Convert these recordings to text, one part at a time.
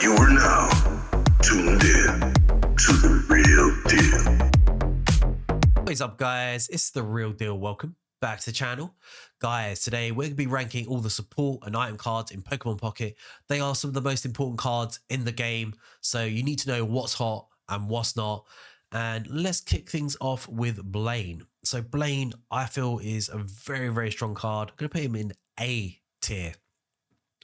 You are now tuned in to the real deal. What is up, guys? It's the real deal. Welcome back to the channel. Guys, today we're going to be ranking all the support and item cards in Pokemon Pocket. They are some of the most important cards in the game, so you need to know what's hot and what's not. And let's kick things off with Blaine. So Blaine, I feel, is a very, very strong card. I'm going to put him in A tier.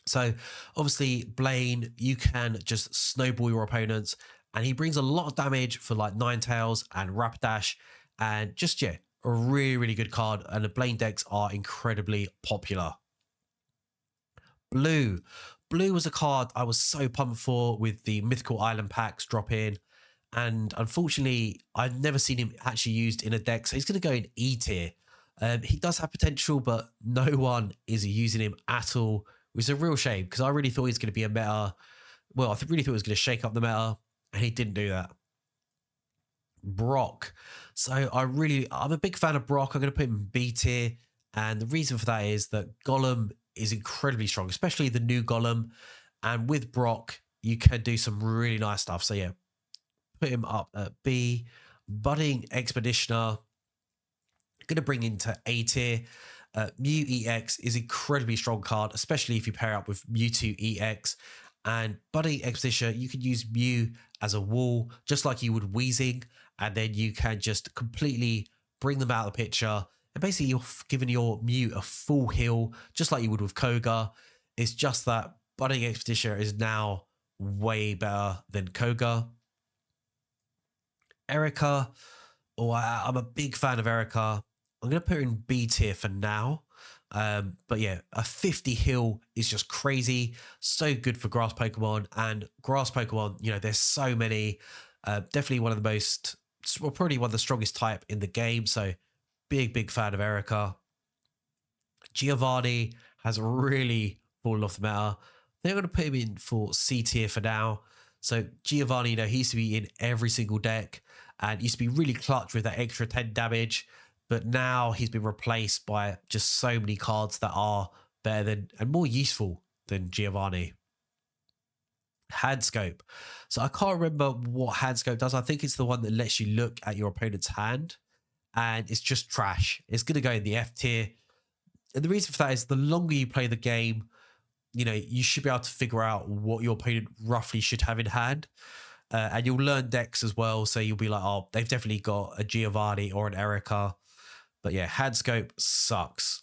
So obviously Blaine, you can just snowball your opponents, and he brings a lot of damage for like Ninetales and Rapidash, and just, yeah, a really, really good card. And the Blaine decks are incredibly popular. Blue was a card I was so pumped for with the Mythical Island packs drop in. And unfortunately, I've never seen him actually used in a deck, so he's going to go in E tier. He does have potential, but no one is using him at all, which is a real shame because I really thought he was going to be a meta. Well, I really thought he was going to shake up the meta, and he didn't do that. Brock. So I'm a big fan of Brock. I'm going to put him in B tier, and the reason for that is that Golem is incredibly strong, especially the new Golem. And with Brock, you can do some really nice stuff. So yeah, put him up at B. Budy Expeditioner, going to bring into A tier. Mew EX is incredibly strong card, especially if you pair up with Mewtwo EX. And Budy Expedition, you can use Mew as a wall, just like you would Weezing, and then you can just completely bring them out of the picture. And basically, you're giving your Mew a full heal, just like you would with Koga. It's just that Budy Expedition is now way better than Koga. Erica, I'm a big fan of Erica. I'm going to put her in B tier for now. But yeah, a 50 heal is just crazy. So good for grass Pokemon. And grass Pokemon, you know, there's so many. Definitely one of the most, well, probably one of the strongest type in the game. So big fan of Erica. Giovani has really fallen off the meta. They're going to put him in for C tier for now. So Giovani, you know, he used to be in every single deck and used to be really clutch with that extra 10 damage. But now he's been replaced by just so many cards that are better than and more useful than Giovani. Handscope. So I can't remember what Handscope does. I think it's the one that lets you look at your opponent's hand. And it's just trash. It's going to go in the F tier. And the reason for that is the longer you play the game, you know, you should be able to figure out what your opponent roughly should have in hand. And you'll learn decks as well. So you'll be like, oh, they've definitely got a Giovani or an Erica. But yeah, Handscope sucks.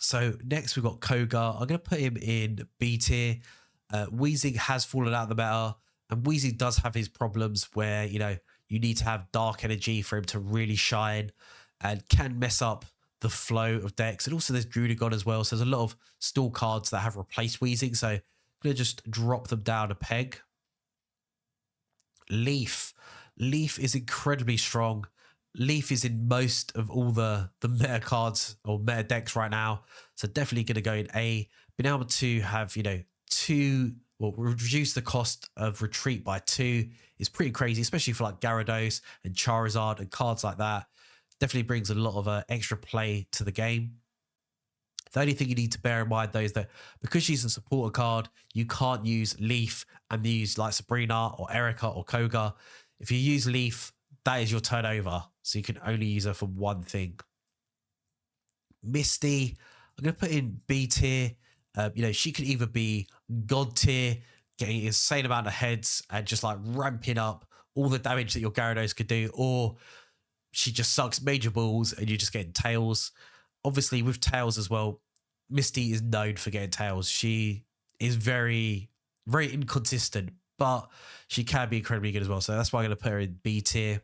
So next we've got Koga. I'm going to put him in B tier. Weezing has fallen out of the meta. And Weezing does have his problems where, you know, you need to have dark energy for him to really shine and can mess up the flow of decks. And also there's Drudagon as well. So there's a lot of stall cards that have replaced Weezing. So I'm going to just drop them down a peg. Leaf. Leaf is incredibly strong. Leaf is in most of all the meta cards or meta decks right now. So definitely going to go in A. Being able to have, you know, reduce the cost of retreat by 2 is pretty crazy, especially for like Gyarados and Charizard and cards like that. Definitely brings a lot of extra play to the game. The only thing you need to bear in mind, though, is that because she's a supporter card, you can't use Leaf and use like Sabrina or Erica or Koga. If you use Leaf, that is your turnover. So you can only use her for one thing. Misty, I'm going to put in B tier. You know, she could either be God tier, getting an insane amount of heads and just like ramping up all the damage that your Gyarados could do, or she just sucks major balls and you're just getting tails. Obviously, with tails as well, Misty is known for getting tails. She is very, very inconsistent, but she can be incredibly good as well. So that's why I'm going to put her in B tier.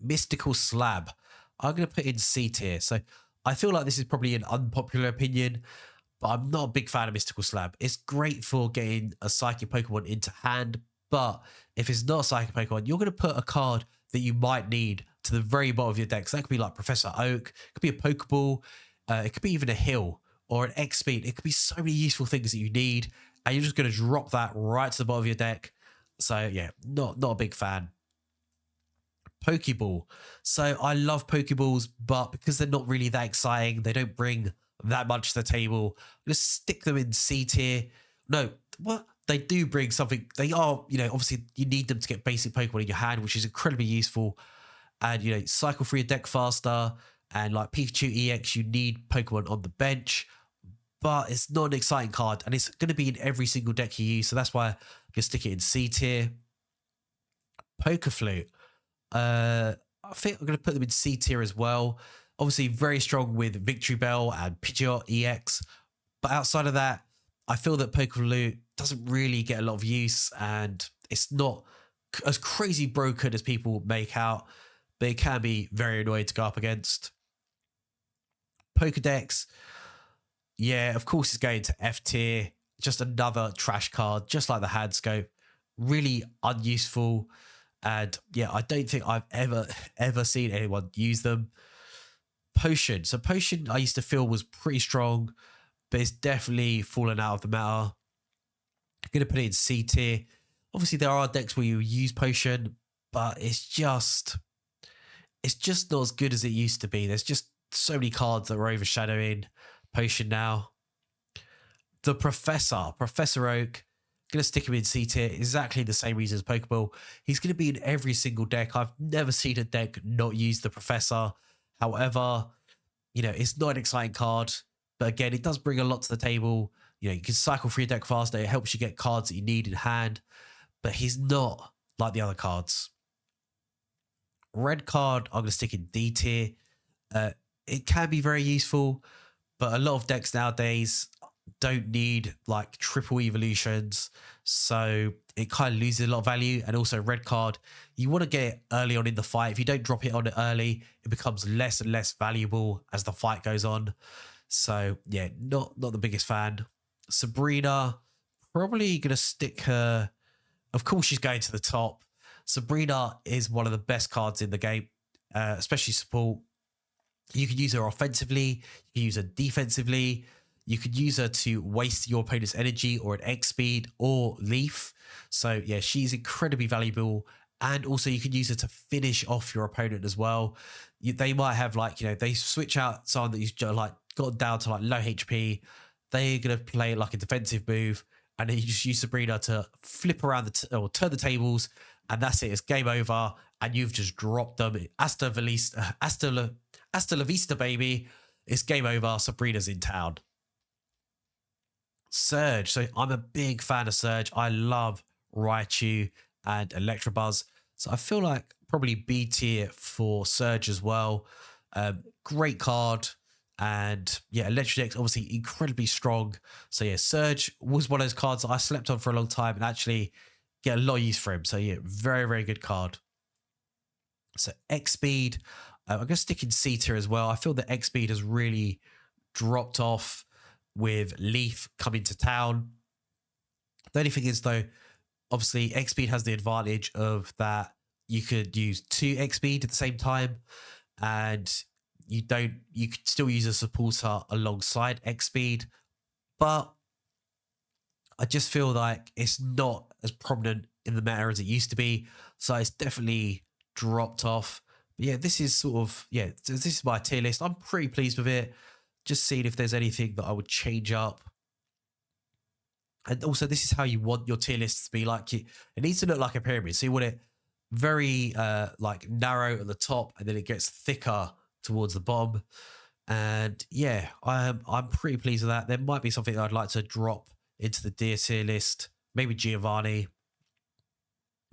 Mystical Slab, I'm going to put in C tier. So I feel like this is probably an unpopular opinion, but I'm not a big fan of Mystical Slab. It's great for getting a Psychic Pokemon into hand, but if it's not a Psychic Pokemon, you're going to put a card that you might need to the very bottom of your deck. So that could be like Professor Oak, it could be a Pokeball, it could be even a Hill or an X-Speed. It could be so many useful things that you need, and you're just going to drop that right to the bottom of your deck. So yeah, not a big fan. Pokeball. So I love Pokeballs, but because they're not really that exciting, they don't bring that much to the table. I'm going to stick them in C tier. No, what? they do bring something. They are, obviously you need them to get basic Pokemon in your hand, which is incredibly useful. And, cycle through your deck faster. And like Pikachu EX, you need Pokemon on the bench. But it's not an exciting card. And it's going to be in every single deck you use. So that's why I'm going to stick it in C tier. Flute. I think I'm going to put them in C tier as well. Obviously, very strong with Victory Bell and Pidgeot EX. But outside of that, I feel that Flute doesn't really get a lot of use. And it's not as crazy broken as people make out. But it can be very annoying to go up against. Pokedex. Yeah, of course it's going to F tier. Just another trash card, just like the Handscope. Really unuseful. And yeah, I don't think I've ever seen anyone use them. Potion. So Potion I used to feel was pretty strong, but it's definitely fallen out of the meta. I'm going to put it in C tier. Obviously there are decks where you use Potion, but it's just not as good as it used to be. There's just so many cards that are overshadowing Potion now. The Professor Oak, going to stick him in C tier, exactly the same reason as Pokeball. He's going to be in every single deck. I've never seen a deck not use the Professor. However, it's not an exciting card, but again, it does bring a lot to the table. You can cycle through your deck faster. It helps you get cards that you need in hand, but he's not like the other cards. Red card, I'm going to stick in D tier. It can be very useful, but a lot of decks nowadays don't need like triple evolutions, so it kind of loses a lot of value. And also red card, you want to get it early on in the fight. If you don't drop it on it early, it becomes less and less valuable as the fight goes on. So yeah, not the biggest fan. Sabrina, probably gonna stick her, of course she's going to the top. Sabrina is one of the best cards in the game, especially support. You can use her offensively, you can use her defensively. You could use her to waste your opponent's energy or an X speed or leaf. So yeah, she's incredibly valuable. And also you can use her to finish off your opponent as well. They might have they switch out someone that you've got down to low HP. They're going to play like a defensive move. And then you just use Sabrina to flip around or turn the tables. And that's it. It's game over. And you've just dropped them. Hasta la vista, baby. It's game over. Sabrina's in town. Surge. So I'm a big fan of Surge. I love Raichu and Electabuzz. So I feel like probably B tier for Surge as well. Great card. And yeah, Electrodex obviously incredibly strong. So yeah, Surge was one of those cards that I slept on for a long time and actually get a lot of use for him. So yeah, very, very good card. So X-Speed. I'm going to stick in C tier as well. I feel that X-Speed has really dropped off with Leaf coming to town. The only thing is though, obviously X-Speed has the advantage of that you could use 2 X-Speed at the same time, and you could still use a supporter alongside X-Speed, but I just feel like it's not as prominent in the meta as it used to be, so it's definitely dropped off. But yeah, this is this is my tier list. I'm pretty pleased with it. Just seeing if there's anything that I would change up. And also, this is how you want your tier lists to be like. It needs to look like a pyramid. So you want it very narrow at the top, and then it gets thicker towards the bottom. And yeah, I'm pretty pleased with that. There might be something that I'd like to drop into the D tier list, maybe Giovani.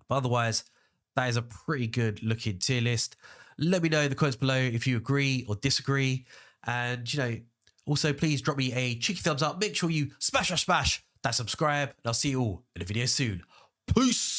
But otherwise, that is a pretty good looking tier list. Let me know in the comments below if you agree or disagree. And, also please drop me a cheeky thumbs up. Make sure you smash that subscribe. And I'll see you all in a video soon. Peace.